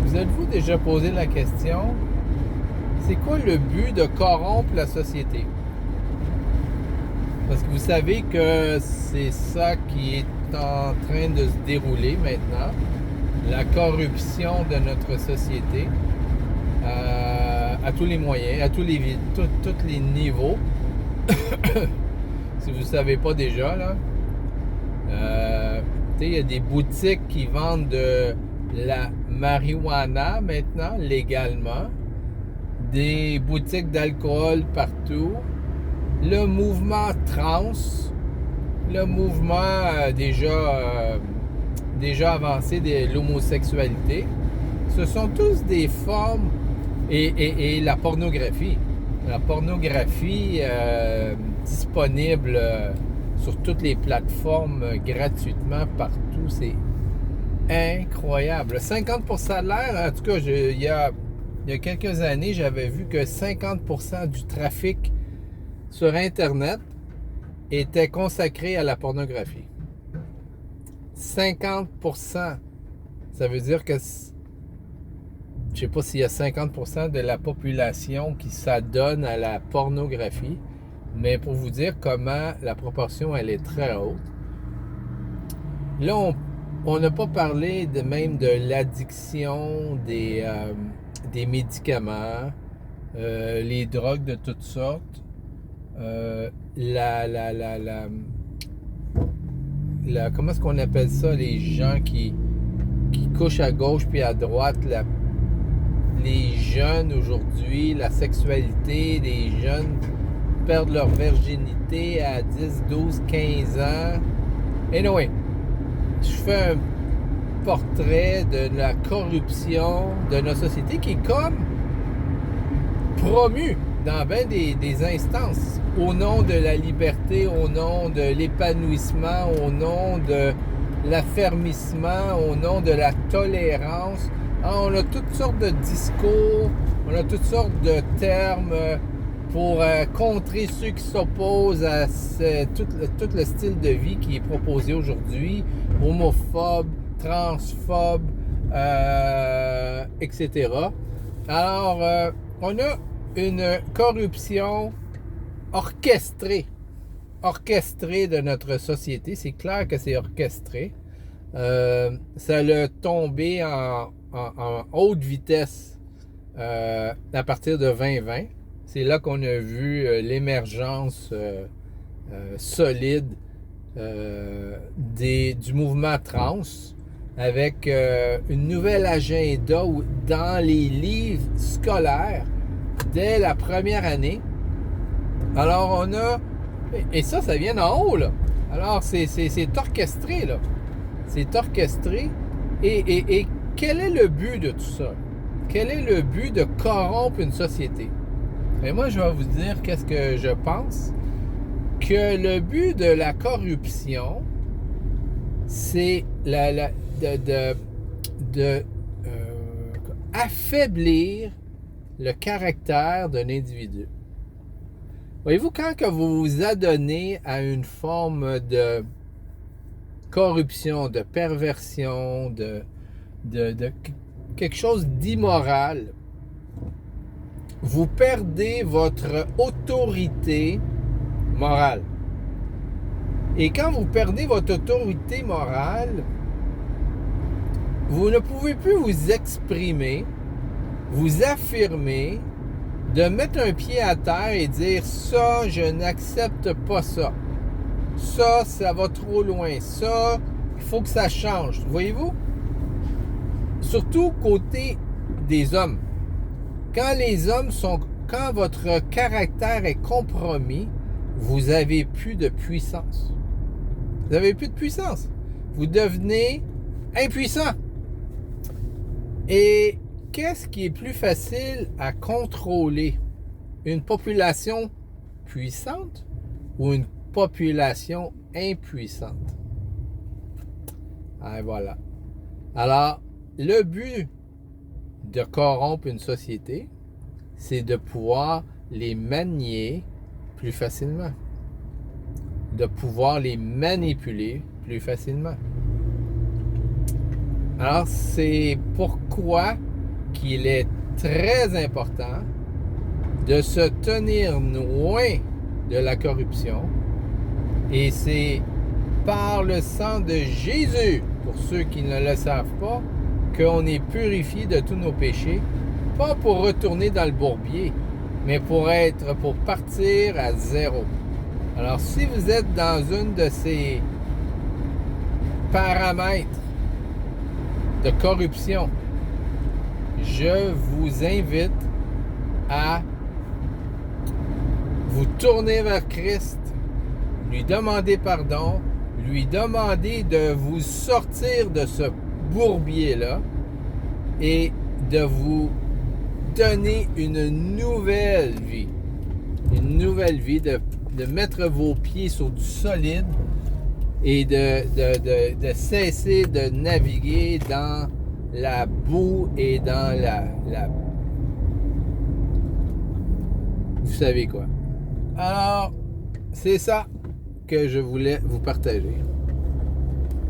Vous êtes-vous déjà posé la question, c'est quoi le but de corrompre la société? Parce que vous savez que c'est ça qui est en train de se dérouler maintenant, la corruption de notre société à tous les moyens, à tous les niveaux. Si vous ne savez pas déjà, là, il y a des boutiques qui vendent de la marijuana maintenant, légalement. Des boutiques d'alcool partout. Le mouvement trans, le mouvement déjà avancé de l'homosexualité, ce sont tous des formes, et la pornographie. La pornographie disponible sur toutes les plateformes gratuitement partout, c'est incroyable. 50% de l'air, en tout cas, il y a quelques années, j'avais vu que 50% du trafic sur Internet était consacré à la pornographie. 50%. Ça veut dire que je sais pas s'il y a 50% de la population qui s'adonne à la pornographie, mais pour vous dire comment la proportion, elle est très haute. Là, on n'a pas parlé même de l'addiction des médicaments, les drogues de toutes sortes, comment est-ce qu'on appelle ça, les gens qui couchent à gauche puis à droite, les jeunes aujourd'hui, la sexualité, les jeunes perdent leur virginité à 10, 12, 15 ans. Anyway, je fais un portrait de la corruption de notre société qui est comme promue dans bien des instances au nom de la liberté, au nom de l'épanouissement, au nom de l'affermissement, au nom de la tolérance. On a toutes sortes de discours, on a toutes sortes de termes pour contrer ceux qui s'opposent à tout le style de vie qui est proposé aujourd'hui, homophobe, transphobe, etc. Alors, on a une corruption orchestrée de notre société. C'est clair que c'est orchestré. Ça l'a tombé en haute vitesse à partir de 2020. C'est là qu'on a vu l'émergence solide du mouvement trans avec une nouvelle agenda dans les livres scolaires dès la première année. Alors on a... Et ça vient d'en haut, là. Alors c'est orchestré, là. C'est orchestré. Et quel est le but de tout ça? Quel est le but de corrompre une société? Et moi, je vais vous dire qu'est-ce que je pense. Que le but de la corruption, c'est affaiblir le caractère d'un individu. Voyez-vous, quand que vous vous adonnez à une forme de corruption, de perversion, de quelque chose d'immoral, vous perdez votre autorité morale. Et quand vous perdez votre autorité morale, vous ne pouvez plus vous exprimer, vous affirmer, de mettre un pied à terre et dire « ça, je n'accepte pas ça. Ça va trop loin. Ça, il faut que ça change. » Voyez-vous? Surtout côté des hommes. Quand votre caractère est compromis, vous n'avez plus de puissance. Vous n'avez plus de puissance. Vous devenez impuissant. Et qu'est-ce qui est plus facile à contrôler? Une population puissante ou une population impuissante? Et voilà. Alors, le but de corrompre une société, c'est de pouvoir les manier plus facilement, de pouvoir les manipuler plus facilement. Alors, c'est pourquoi qu'il est très important de se tenir loin de la corruption. Et c'est par le sang de Jésus, pour ceux qui ne le savent pas, qu'on est purifié de tous nos péchés, pas pour retourner dans le bourbier, mais pour partir à zéro. Alors, si vous êtes dans une de ces paramètres de corruption, je vous invite à vous tourner vers Christ, lui demander pardon, lui demander de vous sortir de ce bourbier-là et de vous donner une nouvelle vie. Une nouvelle vie, de mettre vos pieds sur du solide et de cesser de naviguer dans la boue et dans vous savez quoi. Alors, c'est ça que je voulais vous partager.